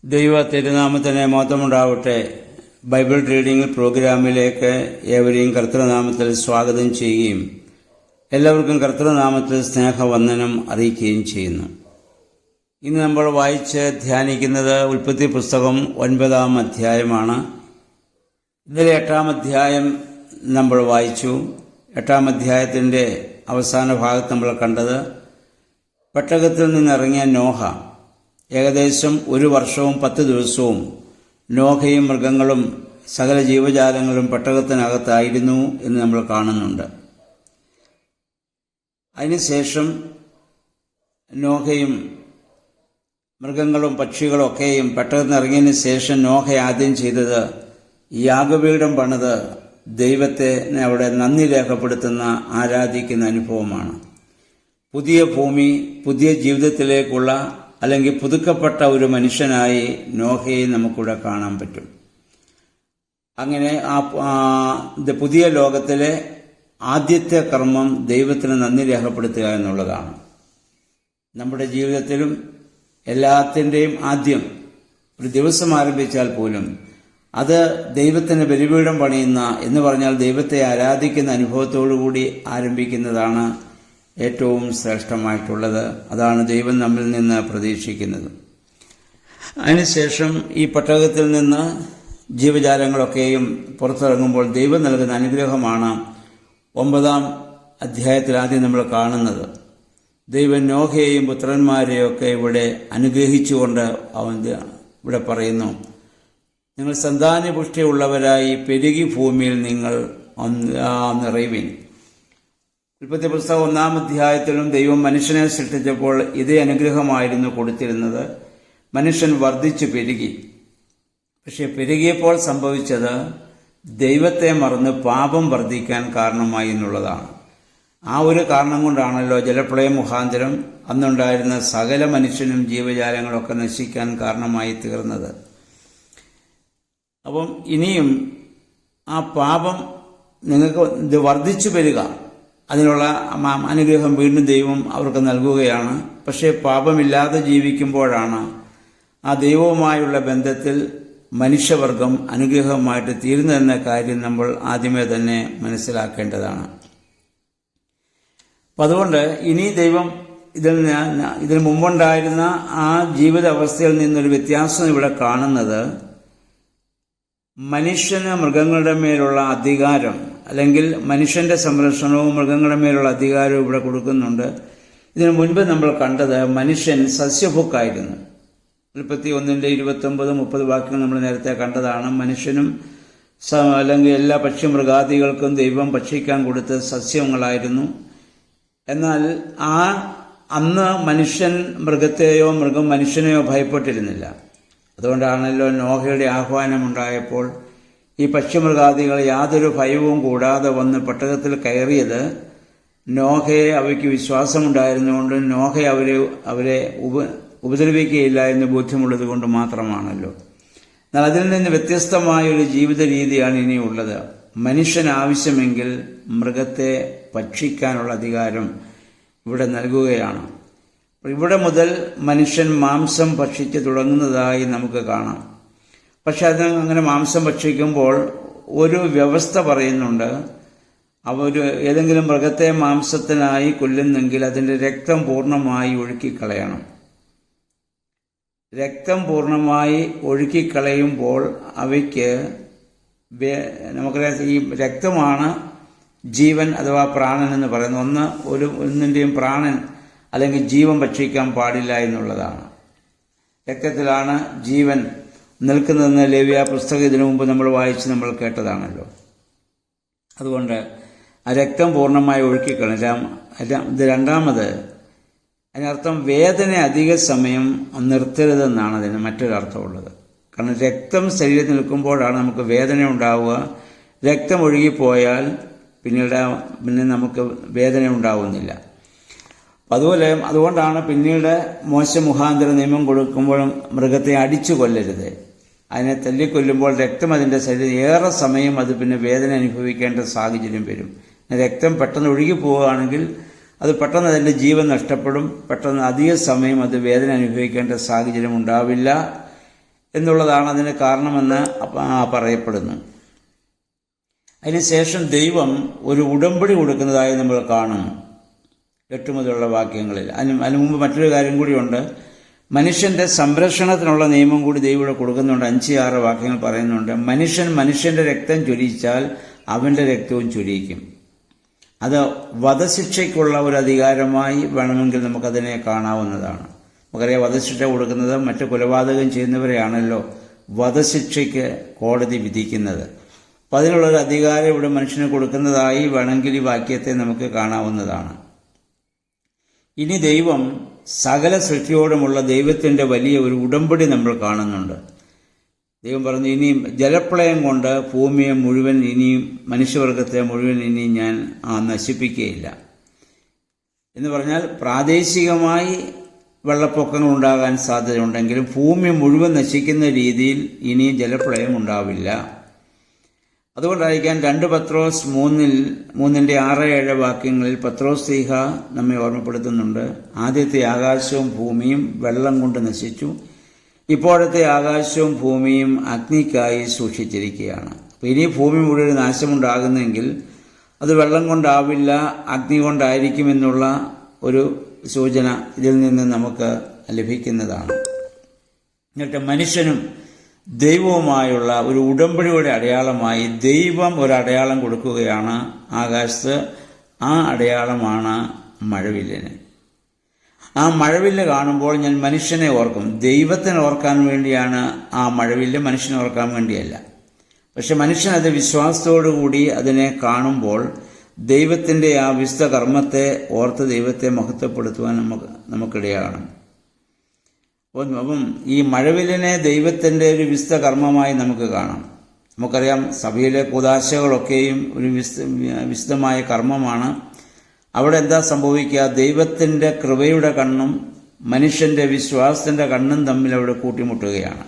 ദൈവ തിരുനാമത്തിന് മഹത്വമുണ്ടാവട്ടെ. Bible reading പ്രോഗ്രാമിലേക്ക് ഏവരെയും കർത്തൃനാമത്തിൽ സ്വാഗതം ചെയ്യുകയും എല്ലാവർക്കും കർത്തൃനാമത്തിൽ സ്നേഹവന്ദനം അറിയിക്കുകയും ചെയ്യുന്നു. ഇന്ന് നമ്മൾ വായിച്ച് ധ്യാനിക്കുന്നത് ഉൽപ്പത്തി പുസ്തകം 9-ാം അധ്യായമാണ്. ഇന്നലെ 8-ാം അധ്യായം നമ്മൾ വായിച്ചു. 8-ാം അധ്യായത്തിൻ്റെ അവസാന ഭാഗത്ത് നമ്മൾ കണ്ടത് പെട്ടകത്തിൽ നിന്നിറങ്ങിയ നോഹ ഏകദേശം 1 വർഷവും 10 ദിവസവും നോഹയും മൃഗങ്ങളും സകല ജീവജാലങ്ങളും പെട്ടകത്തിനകത്തായിരുന്നു എന്ന് നമ്മൾ കാണുന്നുണ്ട്. അതിനുശേഷം നോഹയും മൃഗങ്ങളും പക്ഷികളും ഒക്കെയും പെട്ടകത്തിനിറങ്ങിയതിന് ശേഷം നോഹ ആദ്യം ചെയ്തത് യാഗപീഠം പണിത് ദൈവത്തെ അവിടെ നന്ദി രേഖപ്പെടുത്തുന്ന ആരാധിക്കുന്ന അനുഭവമാണ്. പുതിയ ഭൂമി, പുതിയ ജീവിതത്തിലേക്കുള്ള അല്ലെങ്കിൽ പുതുക്കപ്പെട്ട ഒരു മനുഷ്യനായി നോഹയെ നമുക്കിവിടെ കാണാൻ പറ്റും. അങ്ങനെ പുതിയ ലോകത്തിലെ ആദ്യത്തെ കർമ്മം ദൈവത്തിന് നന്ദി രേഖപ്പെടുത്തുക എന്നുള്ളതാണ്. നമ്മുടെ ജീവിതത്തിലും എല്ലാത്തിൻ്റെയും ആദ്യം ഒരു ദിവസം ആരംഭിച്ചാൽ പോലും അത് ദൈവത്തിന് ബലിപീഠം പണിയുന്ന എന്ന് പറഞ്ഞാൽ ദൈവത്തെ ആരാധിക്കുന്ന അനുഭവത്തോടുകൂടി ആരംഭിക്കുന്നതാണ് ഏറ്റവും ശ്രേഷ്ഠമായിട്ടുള്ളത്. അതാണ് ദൈവം നമ്മിൽ നിന്ന് പ്രതീക്ഷിക്കുന്നത്. അതിനുശേഷം ഈ പെട്ടകത്തിൽ നിന്ന് ജീവജാലങ്ങളൊക്കെയും പുറത്തിറങ്ങുമ്പോൾ ദൈവം നൽകുന്ന അനുഗ്രഹമാണ് 9-ാം അധ്യായത്തിൽ ആദ്യം നമ്മൾ കാണുന്നത്. ദൈവം നോഹയെയും പുത്രന്മാരെയൊക്കെ ഇവിടെ അനുഗ്രഹിച്ചുകൊണ്ട് ഇവിടെ പറയുന്നു, നിങ്ങൾ സന്താനപുഷ്ടിയുള്ളവരായി പെരുകി ഭൂമിയിൽ നിങ്ങൾ നിറയുവിൻ. ഉൽപ്പത്തി പുസ്തകം 1-ാം അധ്യായത്തിലും ദൈവം മനുഷ്യനെ സൃഷ്ടിച്ചപ്പോൾ ഇതേ അനുഗ്രഹമായിരുന്നു കൊടുത്തിരുന്നത്. മനുഷ്യൻ വർദ്ധിച്ചു പെരുകി. പക്ഷെ പെരുകിയപ്പോൾ സംഭവിച്ചത് ദൈവത്തെ മറന്ന് പാപം വർദ്ധിക്കാൻ കാരണമായി എന്നുള്ളതാണ്. ആ ഒരു കാരണം കൊണ്ടാണല്ലോ ജലപ്രളയം മുഖാന്തരം അന്നുണ്ടായിരുന്ന സകല മനുഷ്യനും ജീവജാലങ്ങളൊക്കെ നശിക്കാൻ കാരണമായി തീർന്നത്. അപ്പം ഇനിയും ആ പാപം നിങ്ങൾക്ക് ഇത് വർദ്ധിച്ചു വരിക, അതിനുള്ള അനുഗ്രഹം വീണ്ടും ദൈവം അവർക്ക് നൽകുകയാണ്. പക്ഷേ പാപമില്ലാതെ ജീവിക്കുമ്പോഴാണ് ആ ദൈവവുമായുള്ള ബന്ധത്തിൽ മനുഷ്യവർഗം അനുഗ്രഹമായിട്ട് തീരുന്നതെന്ന കാര്യം നമ്മൾ ആദ്യമേ തന്നെ മനസ്സിലാക്കേണ്ടതാണ്. അപ്പം അതുകൊണ്ട് ഇനി ദൈവം ഇതിന് മുമ്പുണ്ടായിരുന്ന ആ ജീവിത അവസ്ഥയിൽ നിന്നൊരു വ്യത്യാസം ഇവിടെ കാണുന്നത്, മനുഷ്യന് മൃഗങ്ങളുടെ മേലുള്ള അധികാരം അല്ലെങ്കിൽ മനുഷ്യന്റെ സംരക്ഷണവും മൃഗങ്ങളുടെ മേലുള്ള അധികാരവും ഇവിടെ കൊടുക്കുന്നുണ്ട്. ഇതിനു മുൻപ് നമ്മൾ കണ്ടത് മനുഷ്യൻ സസ്യഭുക്കായിരുന്നു. ഉൽപ്പത്തി 1-ന്റെ 29-30 വാക്യങ്ങൾ നമ്മൾ നേരത്തെ കണ്ടതാണ്. മനുഷ്യനും അല്ലെങ്കിൽ എല്ലാ പക്ഷിമൃഗാദികൾക്കും ദൈവം ഭക്ഷിക്കാൻ കൊടുത്ത സസ്യങ്ങളായിരുന്നു. എന്നാൽ അന്ന് മനുഷ്യൻ മൃഗത്തെയോ മൃഗം മനുഷ്യനെയോ ഭയപ്പെട്ടിരുന്നില്ല. അതുകൊണ്ടാണല്ലോ നോഹയുടെ ആഹ്വാനമുണ്ടായപ്പോൾ ഈ പക്ഷിമൃഗാദികൾ യാതൊരു ഭയവും കൂടാതെ വന്ന് പെട്ടകത്തിൽ കയറിയത് നോഹയെ അവയ്ക്ക് വിശ്വാസമുണ്ടായിരുന്നുകൊണ്ട് നോഹ അവരെ ഉപദ്രവിക്കുകയില്ല എന്ന് ബോധ്യമുള്ളത് കൊണ്ട് മാത്രമാണല്ലോ. എന്നാൽ അതിൽ നിന്ന് വ്യത്യസ്തമായൊരു ജീവിത രീതിയാണ് ഇനിയുള്ളത്. മനുഷ്യന് ആവശ്യമെങ്കിൽ മൃഗത്തെ ഭക്ഷിക്കാനുള്ള അധികാരം ഇവിടെ നൽകുകയാണ്. ഇവിടെ മുതൽ മനുഷ്യൻ മാംസം ഭക്ഷിച്ച് തുടങ്ങുന്നതായി നമുക്ക് കാണാം. പക്ഷെ അങ്ങനെ മാംസം ഭക്ഷിക്കുമ്പോൾ ഒരു വ്യവസ്ഥ പറയുന്നുണ്ട്. ഏതെങ്കിലും മൃഗത്തെ മാംസത്തിനായി കൊല്ലുന്നെങ്കിൽ അതിൻ്റെ രക്തം പൂർണ്ണമായി ഒഴുക്കിക്കളയണം. രക്തം പൂർണ്ണമായി ഒഴുക്കിക്കളയുമ്പോൾ അവയ്ക്ക് നമുക്കറിയാം, ഈ രക്തമാണ് ജീവൻ അഥവാ പ്രാണൻ എന്ന് പറയുന്നത്. ഒന്നിൻ്റെയും പ്രാണൻ അല്ലെങ്കിൽ ജീവൻ ഭക്ഷിക്കാൻ പാടില്ല എന്നുള്ളതാണ്. രക്തത്തിലാണ് ജീവൻ നിൽക്കുന്നതെന്ന് ലേവ്യ പുസ്തകം ഇതിനു മുമ്പ് നമ്മൾ വായിച്ച് നമ്മൾ കേട്ടതാണല്ലോ. അതുകൊണ്ട് ആ രക്തം പൂർണ്ണമായി ഒഴുക്കിക്കളയാം. ഇത് രണ്ടാമത്, അതിനർത്ഥം വേദന അധിക സമയം നിർത്തരുതെന്നാണ് അതിന് മറ്റൊരർത്ഥമുള്ളത്. കാരണം രക്തം ശരീരത്തിൽ നിൽക്കുമ്പോഴാണ് നമുക്ക് വേദന ഉണ്ടാവുക. രക്തം ഒഴുകിപ്പോയാൽ പിന്നെ നമുക്ക് വേദന ഉണ്ടാവുന്നില്ല. അതുകൊണ്ടാണ് പിന്നീട് മോശ മുഖാന്തര നിയമം കൊടുക്കുമ്പോഴും മൃഗത്തെ അടിച്ചു കൊല്ലരുത്. അതിനെ തല്ലിക്കൊല്ലുമ്പോൾ രക്തം അതിൻ്റെ ശരീരം ഏറെ സമയം അത് പിന്നെ വേദന അനുഭവിക്കേണ്ട സാഹചര്യം വരും. രക്തം പെട്ടെന്ന് ഒഴുകി പോവുകയാണെങ്കിൽ അത് പെട്ടെന്ന് അതിൻ്റെ ജീവൻ നഷ്ടപ്പെടും. പെട്ടെന്ന് അധിക സമയം അത് വേദന അനുഭവിക്കേണ്ട സാഹചര്യം ഉണ്ടാവില്ല എന്നുള്ളതാണ് അതിന് കാരണമെന്ന് പറയപ്പെടുന്നു. അതിനുശേഷം ദൈവം ഒരു ഉടമ്പടി കൊടുക്കുന്നതായി നമ്മൾ കാണുന്നു 8 മുതലുള്ള വാക്യങ്ങളിൽ. അതിന് മുമ്പ് മറ്റൊരു കാര്യം കൂടിയുണ്ട്. മനുഷ്യന്റെ സംരക്ഷണത്തിനുള്ള നിയമം കൂടി ദൈവം ഇവിടെ കൊടുക്കുന്നുണ്ട്. 5-6 വാക്യങ്ങൾ പറയുന്നുണ്ട്. മനുഷ്യന്റെ രക്തം ചൊരിയിച്ചാൽ അവന്റെ രക്തവും ചൊരിയിക്കും. അത് വധശിക്ഷയ്ക്കുള്ള ഒരു അധികാരമായി വേണമെങ്കിൽ നമുക്കതിനെ കാണാവുന്നതാണ്. നമുക്കറിയാം, വധശിക്ഷ കൊടുക്കുന്നത് മറ്റു കൊലപാതകം ചെയ്യുന്നവരെയാണല്ലോ വധശിക്ഷയ്ക്ക് കോടതി വിധിക്കുന്നത്. അപ്പം അതിനുള്ളൊരു അധികാരം ഇവിടെ മനുഷ്യന് കൊടുക്കുന്നതായി വേണമെങ്കിൽ ഈ വാക്യത്തെ നമുക്ക് കാണാവുന്നതാണ്. ഇനി ദൈവം സകല സൃഷ്ടിയോടുമുള്ള ദൈവത്തിൻ്റെ വലിയ ഒരു ഉടമ്പടി നമ്മൾ കാണുന്നുണ്ട്. ദൈവം പറഞ്ഞു, ഇനിയും ജലപ്രളയം കൊണ്ട് ഭൂമിയെ മുഴുവൻ, ഇനിയും മനുഷ്യവർഗത്തെ മുഴുവൻ ഇനിയും ഞാൻ നശിപ്പിക്കുകയില്ല എന്ന് പറഞ്ഞാൽ, പ്രാദേശികമായി വെള്ളപ്പൊക്കങ്ങൾ ഉണ്ടാകാൻ സാധ്യതയുണ്ടെങ്കിലും ഭൂമി മുഴുവൻ നശിക്കുന്ന രീതിയിൽ ഇനി ജലപ്രളയം ഉണ്ടാവില്ല. അതുകൊണ്ടായിരിക്കാൻ 2 പത്രോസ് 3:6-7 വാക്യങ്ങളിൽ പത്രോസ് ശ്ലീഹ നമ്മെ ഓർമ്മപ്പെടുത്തുന്നുണ്ട്. ആദ്യത്തെ ആകാശവും ഭൂമിയും വെള്ളം കൊണ്ട് നശിച്ചു, ഇപ്പോഴത്തെ ആകാശവും ഭൂമിയും അഗ്നിക്കായി സൂക്ഷിച്ചിരിക്കുകയാണ്. ഇനി ഭൂമി മുഴുവൻ നാശമുണ്ടാകുന്നെങ്കിൽ അത് വെള്ളം കൊണ്ടാവില്ല, അഗ്നി കൊണ്ടായിരിക്കുമെന്നുള്ള ഒരു സൂചന ഇതിൽ നിന്ന് നമുക്ക് ലഭിക്കുന്നതാണ്. എന്നിട്ട് മനുഷ്യനും ദൈവവുമായുള്ള ഒരു ഉടമ്പടിയുടെ അടയാളമായി ദൈവം ഒരു അടയാളം കൊടുക്കുകയാണ് ആകാശത്ത്. ആ അടയാളമാണ് മഴവില്ലിന്. ആ മഴവില്ല് കാണുമ്പോൾ ഞാൻ മനുഷ്യനെ ഓർക്കും. ദൈവത്തിനെ ഓർക്കാൻ വേണ്ടിയാണ് ആ മഴവില്ല്, മനുഷ്യനെ ഓർക്കാൻ വേണ്ടിയല്ല. പക്ഷെ മനുഷ്യൻ അത് വിശ്വാസത്തോടുകൂടി അതിനെ കാണുമ്പോൾ ദൈവത്തിൻ്റെ ആ വിശുദ്ധ കർമ്മത്തെ ഓർത്ത് ദൈവത്തെ മഹത്വപ്പെടുത്തുവാൻ നമുക്കിടയാണ്. അപ്പം ഈ മഴവില്ലിനെ ദൈവത്തിൻ്റെ ഒരു വിശുദ്ധ കർമ്മമായി നമുക്ക് കാണാം. നമുക്കറിയാം, സഭയിലെ കൂദാശകളൊക്കെയും ഒരു വിശുദ്ധമായ കർമ്മമാണ്. അവിടെ എന്താ സംഭവിക്കുക? ദൈവത്തിൻ്റെ കൃപയുടെ കണ്ണും മനുഷ്യൻ്റെ വിശ്വാസത്തിൻ്റെ കണ്ണും തമ്മിൽ അവിടെ കൂട്ടിമുട്ടുകയാണ്.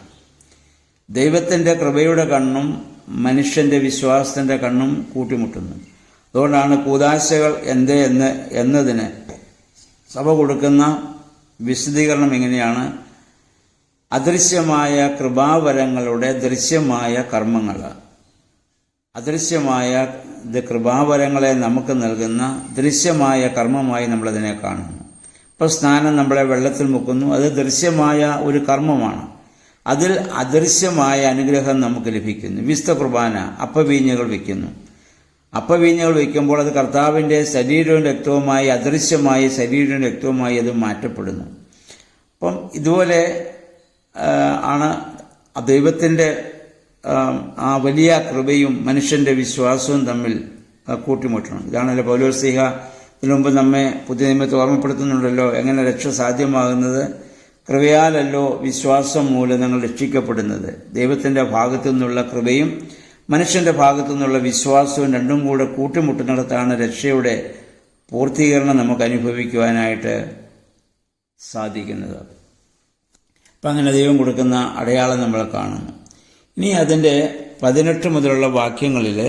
ദൈവത്തിൻ്റെ കൃപയുടെ കണ്ണും മനുഷ്യൻ്റെ വിശ്വാസത്തിൻ്റെ കണ്ണും കൂട്ടിമുട്ടുന്നു. അതുകൊണ്ടാണ് കൂദാശകൾ എന്നതിന് സഭ കൊടുക്കുന്ന വിശദീകരണം ഇങ്ങനെയാണ്: അദൃശ്യമായ കൃപാവരങ്ങളുടെ ദൃശ്യമായ കർമ്മങ്ങൾ. അദൃശ്യമായ കൃപാവരങ്ങളെ നമുക്ക് നൽകുന്ന ദൃശ്യമായ കർമ്മമായി നമ്മളതിനെ കാണുന്നു. ഇപ്പോൾ സ്നാനം നമ്മളെ വെള്ളത്തിൽ മുക്കുന്നു, അത് ദൃശ്യമായ ഒരു കർമ്മമാണ്. അതിൽ അദൃശ്യമായ അനുഗ്രഹം നമുക്ക് ലഭിക്കുന്നു. വിശുദ്ധ കുർബാന, അപ്പവീഞ്ഞുകൾ വയ്ക്കുന്നു. അപ്പവീഞ്ഞുകൾ വയ്ക്കുമ്പോൾ അത് കർത്താവിൻ്റെ ശരീരവും രക്തവുമായി, അദൃശ്യമായി ശരീരവും രക്തവുമായി അത് മാറ്റപ്പെടുന്നു. അപ്പം ഇതുപോലെ ആണ് ദൈവത്തിൻ്റെ ആ വലിയ കൃപയും മനുഷ്യൻ്റെ വിശ്വാസവും തമ്മിൽ കൂട്ടിമുട്ടണം. ഇതാണല്ലോ പൗലോസ് ശ്ലീഹ ഇതിനു മുമ്പ് നമ്മെ പുതിയ നിയമത്തെ ഓർമ്മപ്പെടുത്തുന്നുണ്ടല്ലോ, എങ്ങനെ രക്ഷ സാധ്യമാകുന്നത്? കൃപയാലല്ലോ വിശ്വാസം മൂലം നിങ്ങൾ രക്ഷിക്കപ്പെടുന്നത്. ദൈവത്തിൻ്റെ ഭാഗത്തു നിന്നുള്ള കൃപയും മനുഷ്യൻ്റെ ഭാഗത്തു നിന്നുള്ള വിശ്വാസവും രണ്ടും കൂടെ കൂട്ടിമുട്ടുന്നിടത്താണ് രക്ഷയുടെ പൂർത്തീകരണം നമുക്ക് അനുഭവിക്കുവാനായിട്ട് സാധിക്കുന്നത്. അപ്പം അങ്ങനെ ദൈവം കൊടുക്കുന്ന അടയാളം നമ്മൾ കാണുന്നു. ഇനി അതിൻ്റെ 18 മുതലുള്ള വാക്യങ്ങളിൽ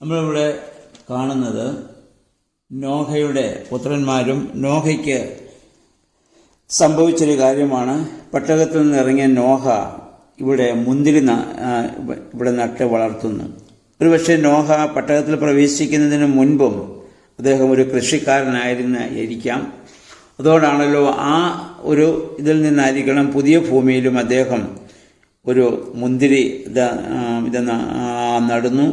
നമ്മളിവിടെ കാണുന്നത് നോഹയുടെ പുത്രന്മാരും നോഹയ്ക്ക് സംഭവിച്ചൊരു കാര്യമാണ്. പെട്ടകത്തിൽ നിന്ന് ഇറങ്ങിയ നോഹ ഇവിടെ മുന്തിരി ഇവിടെ നട്ട് വളർത്തുന്നു. ഒരുപക്ഷെ നോഹ പെട്ടകത്തിൽ പ്രവേശിക്കുന്നതിന് മുൻപും അദ്ദേഹം ഒരു കൃഷിക്കാരനായിരിക്കാം. അതുകൊണ്ടാണല്ലോ ആ ഒരു ഇതിൽ നിന്നായിരിക്കണം പുതിയ ഭൂമിയിലും അദ്ദേഹം ഒരു മുന്തിരി നടുന്നു.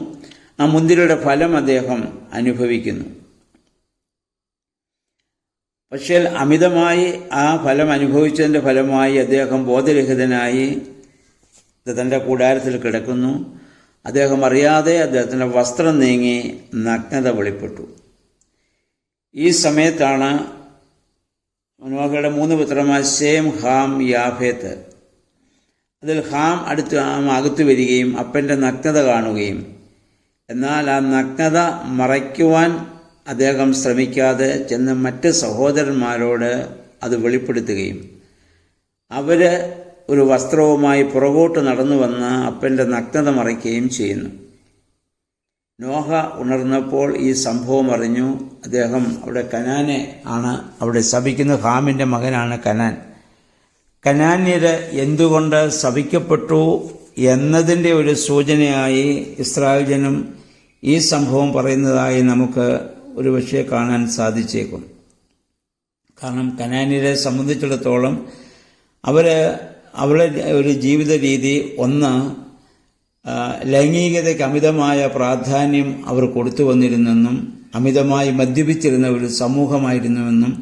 ആ മുന്തിരിയുടെ ഫലം അദ്ദേഹം അനുഭവിക്കുന്നു. പക്ഷേ അമിതമായി ആ ഫലം അനുഭവിച്ചതിൻ്റെ ഫലമായി അദ്ദേഹം ബോധരഹിതനായി തൻ്റെ കൂടാരത്തിൽ കിടക്കുന്നു. അദ്ദേഹം അറിയാതെ അദ്ദേഹത്തിൻ്റെ വസ്ത്രം നീങ്ങി നഗ്നത വെളിപ്പെട്ടു. ഈ സമയത്താണ് നോഹയുടെ 3 പുത്രന്മാർ ശേം, ഹാം, യാഫേത്ത്. അതിൽ ഹാം അകത്തു വരികയും അപ്പൻ്റെ നഗ്നത കാണുകയും, എന്നാൽ ആ നഗ്നത മറയ്ക്കുവാൻ അദ്ദേഹം ശ്രമിക്കാതെ ചെന്ന് മറ്റ് സഹോദരന്മാരോട് അത് വെളിപ്പെടുത്തുകയും അവർ ഒരു വസ്ത്രവുമായി പുറകോട്ട് നടന്നു വന്ന് അപ്പൻ്റെ നഗ്നത മറയ്ക്കുകയും ചെയ്യുന്നു. നോഹ ഉണർന്നപ്പോൾ ഈ സംഭവം അറിഞ്ഞു. അദ്ദേഹം അവിടെ കനാനെ ആണ് അവിടെ ശപിക്കുന്ന. ഹാമിൻ്റെ മകനാണ് കനാൻ. കനാന്യര് എന്തുകൊണ്ട് ശപിക്കപ്പെട്ടു എന്നതിൻ്റെ ഒരു സൂചനയായി ഇസ്രായേൽ ജനം ഈ സംഭവം പറയുന്നതായി നമുക്ക് ഒരുപക്ഷെ കാണാൻ സാധിച്ചേക്കും. കാരണം കനാന്യരെ സംബന്ധിച്ചിടത്തോളം അവരുടെ ഒരു ജീവിത രീതി ഒന്ന്, ലൈംഗികതയ്ക്ക് അമിതമായ പ്രാധാന്യം അവർ കൊടുത്തു വന്നിരുന്നെന്നും അമിതമായി മദ്യപിച്ചിരുന്ന ഒരു സമൂഹമായിരുന്നുവെന്നും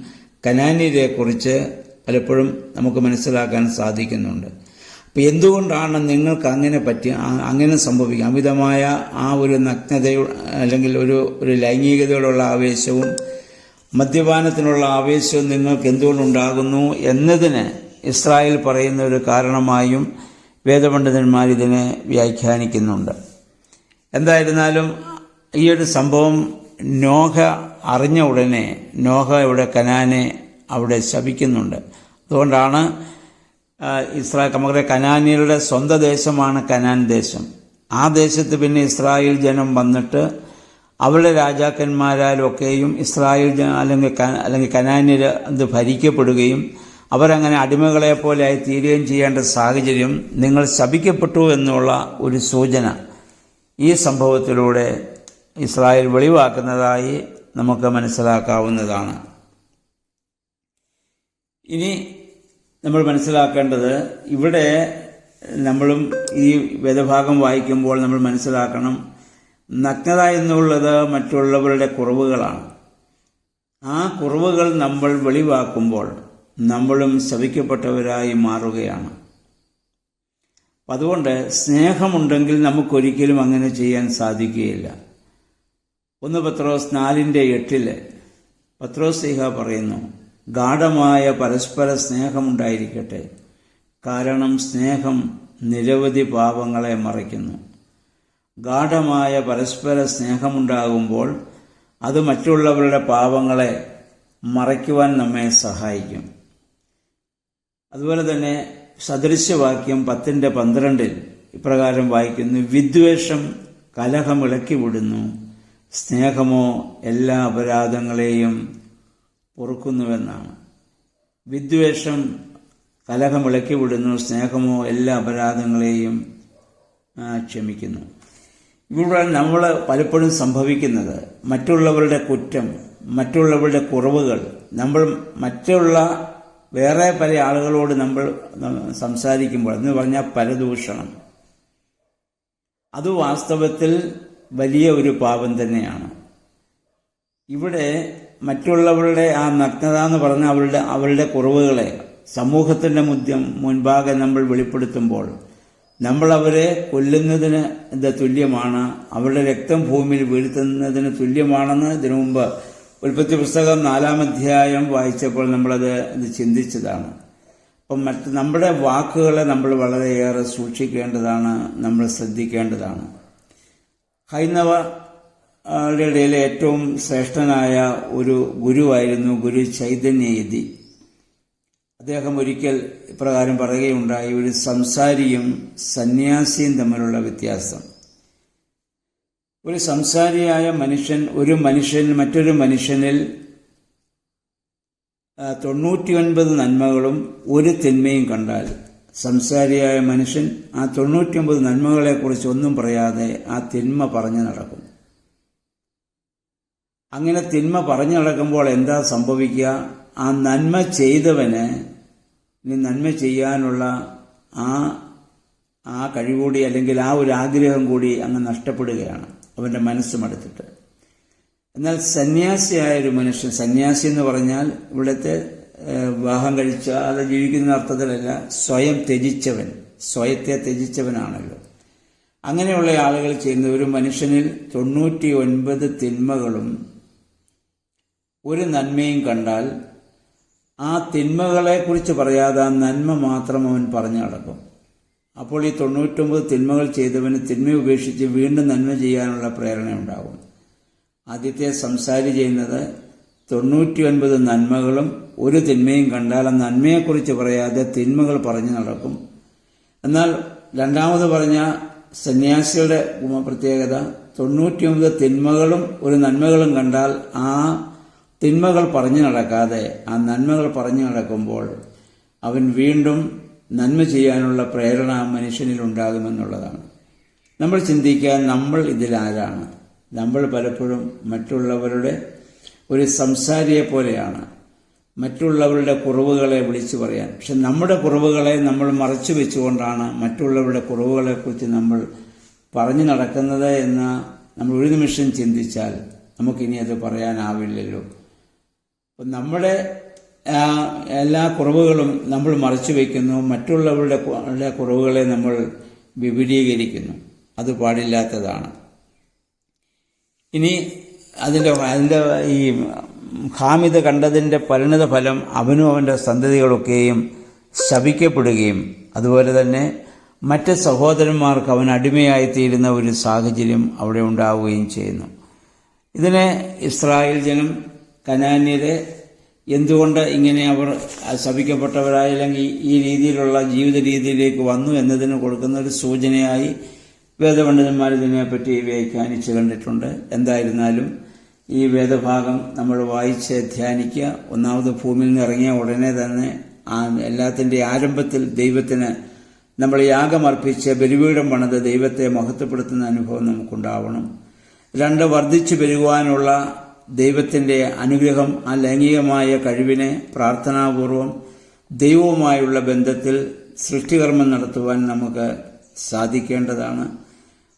കനാന്യരെക്കുറിച്ച് പലപ്പോഴും നമുക്ക് മനസ്സിലാക്കാൻ സാധിക്കുന്നുണ്ട്. അപ്പം എന്തുകൊണ്ടാണ് നിങ്ങൾക്ക് അങ്ങനെ സംഭവിക്കുക? അമിതമായ ആ ഒരു നഗ്നതയോ അല്ലെങ്കിൽ ഒരു ലൈംഗികതയോടുള്ള ആവേശവും മദ്യപാനത്തിനുള്ള ആവേശവും നിങ്ങൾക്ക് എന്തുകൊണ്ടുണ്ടാകുന്നു എന്നതിന് ഇസ്രായേൽ പറയുന്ന ഒരു കാരണമായും വേദപണ്ഡിതന്മാർ ഇതിനെ വ്യാഖ്യാനിക്കുന്നുണ്ട്. എന്തായിരുന്നാലും ഈ ഒരു സംഭവം നോഹ അറിഞ്ഞ ഉടനെ നോഹയുടെ കനാനെ അവിടെ ശപിക്കുന്നുണ്ട്. അതുകൊണ്ടാണ് കനാന്യരുടെ സ്വന്തം ദേശമാണ് കനാൻ ദേശം. ആ ദേശത്ത് പിന്നെ ഇസ്രായേൽ ജനം വന്നിട്ട് അവരുടെ രാജാക്കന്മാരാലൊക്കെയും ഇസ്രായേൽ അല്ലെങ്കിൽ കനാന്യർ അത് ഭരിക്കപ്പെടുകയും അവരങ്ങനെ അടിമകളെ പോലെ ആയി തീരുകയും ചെയ്യേണ്ട സാഹചര്യം നിങ്ങൾ ശപിക്കപ്പെട്ടു എന്നുള്ള ഒരു സൂചന ഈ സംഭവത്തിലൂടെ ഇസ്രായേൽ വെളിവാക്കുന്നതായി നമുക്ക് മനസ്സിലാക്കാവുന്നതാണ്. ഇനി നമ്മൾ മനസ്സിലാക്കേണ്ടത്, ഇവിടെ നമ്മളും ഈ വേദഭാഗം വായിക്കുമ്പോൾ നമ്മൾ മനസ്സിലാക്കണം, നഗ്നത എന്നുള്ളത് മറ്റുള്ളവരുടെ കുറവുകളാണ്. ആ കുറവുകൾ നമ്മൾ വെളിവാക്കുമ്പോൾ നമ്മളും ശപിക്കപ്പെട്ടവരായി മാറുകയാണ്. അതുകൊണ്ട് സ്നേഹമുണ്ടെങ്കിൽ നമുക്കൊരിക്കലും അങ്ങനെ ചെയ്യാൻ സാധിക്കുകയില്ല. 1 പത്രോസ് 4:8 പത്രോസ് ശ്ലീഹ പറയുന്നു, ഗാഢമായ പരസ്പര സ്നേഹമുണ്ടായിരിക്കട്ടെ, കാരണം സ്നേഹം നിരവധി പാപങ്ങളെ മറയ്ക്കുന്നു. ഗാഢമായ പരസ്പര സ്നേഹമുണ്ടാകുമ്പോൾ അത് മറ്റുള്ളവരുടെ പാപങ്ങളെ മറയ്ക്കുവാൻ നമ്മെ സഹായിക്കും. അതുപോലെ തന്നെ സദൃശ്യവാക്യം 10:12 ഇപ്രകാരം വായിക്കുന്നു, വിദ്വേഷം കലഹമിളക്കി വിടുന്നു, സ്നേഹമോ എല്ലാ അപരാധങ്ങളെയും പൊറുക്കുന്നുവെന്നാണ്. വിദ്വേഷം കലഹമിളക്കി വിടുന്നു, സ്നേഹമോ എല്ലാ അപരാധങ്ങളെയും ക്ഷമിക്കുന്നു. ഇവിടെ നമ്മൾ പലപ്പോഴും സംഭവിക്കുന്നത് മറ്റുള്ളവരുടെ കുറ്റം, മറ്റുള്ളവരുടെ കുറവുകൾ, നമ്മൾ വേറെ പല ആളുകളോട് നമ്മൾ സംസാരിക്കുമ്പോൾ എന്ന് പറഞ്ഞാൽ പരദൂഷണം, അത് വാസ്തവത്തിൽ വലിയ ഒരു പാപം തന്നെയാണ്. ഇവിടെ മറ്റുള്ളവരുടെ ആ നഗ്നത എന്ന് പറഞ്ഞ അവരുടെ കുറവുകളെ സമൂഹത്തിന്റെ മുൻപാകെ നമ്മൾ വെളിപ്പെടുത്തുമ്പോൾ നമ്മൾ അവരെ കൊല്ലുന്നതിന് തുല്യമാണ്, അവരുടെ രക്തം ഭൂമിയിൽ വീഴ്ത്തുന്നതിന് തുല്യമാണെന്ന് ഇതിനു മുമ്പ് ഉൽപ്പത്തി പുസ്തകം 4-ാം അധ്യായം വായിച്ചപ്പോൾ നമ്മളത് ചിന്തിച്ചതാണ്. അപ്പം നമ്മുടെ വാക്കുകളെ നമ്മൾ വളരെയേറെ സൂക്ഷിക്കേണ്ടതാണ്, നമ്മൾ ശ്രദ്ധിക്കേണ്ടതാണ്. ഹൈന്ദവരുടെ ഇടയിലെ ഏറ്റവും ശ്രേഷ്ഠനായ ഒരു ഗുരുവായിരുന്നു ഗുരു ചൈതന്യയതി. അദ്ദേഹം ഒരിക്കൽ ഇപ്രകാരം പറയുകയുണ്ടായി, ഒരു സംസാരിയും സന്യാസിയും തമ്മിലുള്ള വ്യത്യാസം. ഒരു സംസാരിയായ മനുഷ്യൻ മറ്റൊരു മനുഷ്യനിൽ 99 നന്മകളും ഒരു തിന്മയും കണ്ടാൽ, സംസാരിയായ മനുഷ്യൻ ആ 99 നന്മകളെക്കുറിച്ച് ഒന്നും പറയാതെ ആ തിന്മ പറഞ്ഞു നടക്കും. അങ്ങനെ തിന്മ പറഞ്ഞു നടക്കുമ്പോൾ എന്താ സംഭവിക്കുക? ആ നന്മ ചെയ്തവന് ഇനി നന്മ ചെയ്യാനുള്ള ആ കഴിവുകൂടി അല്ലെങ്കിൽ ആ ഒരു ആഗ്രഹം കൂടി അങ്ങ് നഷ്ടപ്പെടുകയാണ്, അവന്റെ മനസ്സും അടുത്തിട്ട്. എന്നാൽ സന്യാസിയായ ഒരു മനുഷ്യൻ, സന്യാസി എന്ന് പറഞ്ഞാൽ ഇവിടുത്തെ വിവാഹം കഴിച്ചാൽ ജീവിക്കുന്ന അർത്ഥത്തിലല്ല, സ്വയത്തെ ത്യജിച്ചവനാണല്ലോ. അങ്ങനെയുള്ള ആളുകൾ ചെയ്യുന്ന ഒരു മനുഷ്യനിൽ 99 തിന്മകളും ഒരു നന്മയും കണ്ടാൽ ആ തിന്മകളെക്കുറിച്ച് പറയാതെ ആ നന്മ മാത്രം അവൻ പറഞ്ഞു നടക്കും. അപ്പോൾ ഈ 99 തിന്മകൾ ചെയ്തവന് തിന്മ ഉപേക്ഷിച്ച് വീണ്ടും നന്മ ചെയ്യാനുള്ള പ്രേരണ ഉണ്ടാകും. ആദ്യത്തെ സംസാരി ചെയ്യുന്നത് 99 നന്മകളും ഒരു തിന്മയും കണ്ടാൽ ആ നന്മയെക്കുറിച്ച് പറയാതെ തിന്മകൾ പറഞ്ഞു നടക്കും. എന്നാൽ രണ്ടാമത് പറഞ്ഞ സന്യാസിയുടെ പ്രത്യേകത 99 തിന്മകളും ഒരു നന്മകളും കണ്ടാൽ ആ തിന്മകൾ പറഞ്ഞു നടക്കാതെ ആ നന്മകൾ പറഞ്ഞു നടക്കുമ്പോൾ അവൻ വീണ്ടും നന്മ ചെയ്യാനുള്ള പ്രേരണ മനുഷ്യനിൽ ഉണ്ടാകുമെന്നുള്ളതാണ്. നമ്മൾ ചിന്തിക്കുക, നമ്മൾ ഇതിലാരാണ്? നമ്മൾ പലപ്പോഴും മറ്റുള്ളവരുടെ ഒരു സംസാരിയെ പോലെയാണ്, മറ്റുള്ളവരുടെ കുറവുകളെ വിളിച്ചു പറയാൻ. പക്ഷെ നമ്മുടെ കുറവുകളെ നമ്മൾ മറച്ചു വെച്ചുകൊണ്ടാണ് മറ്റുള്ളവരുടെ കുറവുകളെക്കുറിച്ച് നമ്മൾ പറഞ്ഞു നടക്കുന്നത് എന്ന് നമ്മൾ ഒരു നിമിഷം ചിന്തിച്ചാൽ നമുക്കിനി അത് പറയാനാവില്ലല്ലോ. അപ്പം നമ്മുടെ എല്ലാ കുറവുകളും നമ്മൾ മറച്ചു വയ്ക്കുന്നു, മറ്റുള്ളവരുടെ കുറവുകളെ നമ്മൾ വിപുലീകരിക്കുന്നു. അത് പാടില്ലാത്തതാണ്. ഇനി അതിൻ്റെ ഈ ഹാമിദ് കണ്ടതിൻ്റെ പരിണിത ഫലം അവനും അവൻ്റെ സന്തതികളൊക്കെയും ശപിക്കപ്പെടുകയും അതുപോലെ തന്നെ മറ്റ് സഹോദരന്മാർക്ക് അവൻ അടിമയായിത്തീരുന്ന ഒരു സാഹചര്യം അവിടെ ഉണ്ടാവുകയും ചെയ്യുന്നു. ഇതിനെ ഇസ്രായേൽ ജനം കനാന്യരെ എന്തുകൊണ്ട് ഇങ്ങനെ അവർ ശപിക്കപ്പെട്ടവരായി അല്ലെങ്കിൽ ഈ രീതിയിലുള്ള ജീവിത രീതിയിലേക്ക് വന്നു എന്നതിന് കൊടുക്കുന്ന ഒരു സൂചനയായി വേദപണ്ഡിതന്മാർ ഇതിനെപ്പറ്റി വ്യാഖ്യാനിച്ചു കണ്ടിട്ടുണ്ട്. എന്തായിരുന്നാലും ഈ വേദഭാഗം നമ്മൾ വായിച്ച് ധ്യാനിക്കുക. ഒന്നാമത് ഭൂമിയിൽ നിന്ന് ഇറങ്ങിയ ഉടനെ തന്നെ എല്ലാത്തിൻ്റെ ആരംഭത്തിൽ ദൈവത്തിന് നമ്മൾ യാഗമർപ്പിച്ച് ബലിപീഠം പണിത് ദൈവത്തെ മഹത്വപ്പെടുത്തുന്ന അനുഭവം നമുക്കുണ്ടാവണം. 2, വർദ്ധിച്ചു പെരുകുവാനുള്ള ദൈവത്തിൻ്റെ അനുഗ്രഹം, ആ ലൈംഗികമായ കഴിവിനെ പ്രാർത്ഥനാപൂർവം ദൈവവുമായുള്ള ബന്ധത്തിൽ സൃഷ്ടികർമ്മം നടത്തുവാൻ നമുക്ക് സാധിക്കേണ്ടതാണ്.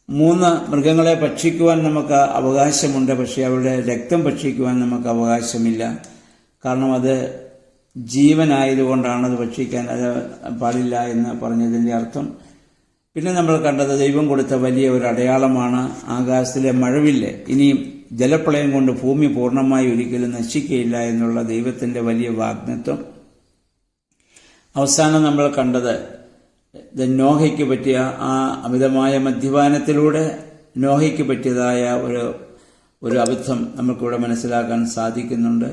3, മൃഗങ്ങളെ ഭക്ഷിക്കുവാൻ നമുക്ക് അവകാശമുണ്ട്, പക്ഷേ അവരുടെ രക്തം ഭക്ഷിക്കുവാൻ നമുക്ക് അവകാശമില്ല. കാരണം അത് ജീവനായതുകൊണ്ടാണ് അത് ഭക്ഷിക്കാൻ അത് പാടില്ല എന്ന് പറഞ്ഞതിൻ്റെ അർത്ഥം. പിന്നെ നമ്മൾ കണ്ടത് ദൈവം കൊടുത്ത വലിയ ഒരു അടയാളമാണ് ആകാശത്തിലെ മഴവില്ല്. ഇനിയും ജലപ്രളയം കൊണ്ട് ഭൂമി പൂർണ്ണമായി ഒരിക്കലും നശിക്കുകയില്ല എന്നുള്ള ദൈവത്തിൻ്റെ വലിയ വാഗ്ദത്തം. അവസാനം നമ്മൾ കണ്ടത് നോഹയ്ക്ക് പറ്റിയ ആ അമിതമായ മദ്യപാനത്തിലൂടെ നോഹയ്ക്ക് പറ്റിയതായ ഒരു അബദ്ധം നമുക്കിവിടെ മനസ്സിലാക്കാൻ സാധിക്കുന്നുണ്ട്.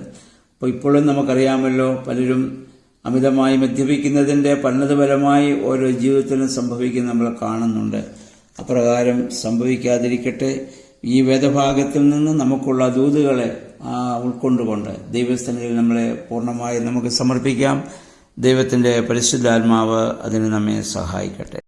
അപ്പോൾ ഇപ്പോഴും നമുക്കറിയാമല്ലോ, പലരും അമിതമായി മദ്യപിക്കുന്നതിൻ്റെ പരിണതഫലമായി ഓരോ ജീവിതത്തിലും സംഭവിക്കുന്ന നമ്മൾ കാണുന്നുണ്ട്. അപ്രകാരം സംഭവിക്കാതിരിക്കട്ടെ. ഈ വേദഭാഗത്തിൽ നിന്ന് നമുക്കുള്ള ദൂതുകളെ ഉൾക്കൊണ്ടുകൊണ്ട് ദൈവസന്നിധിയിൽ നമ്മളെ പൂർണ്ണമായി നമുക്ക് സമർപ്പിക്കാം. ദൈവത്തിൻ്റെ പരിശുദ്ധാത്മാവ് അതിന് നമ്മെ സഹായിക്കട്ടെ.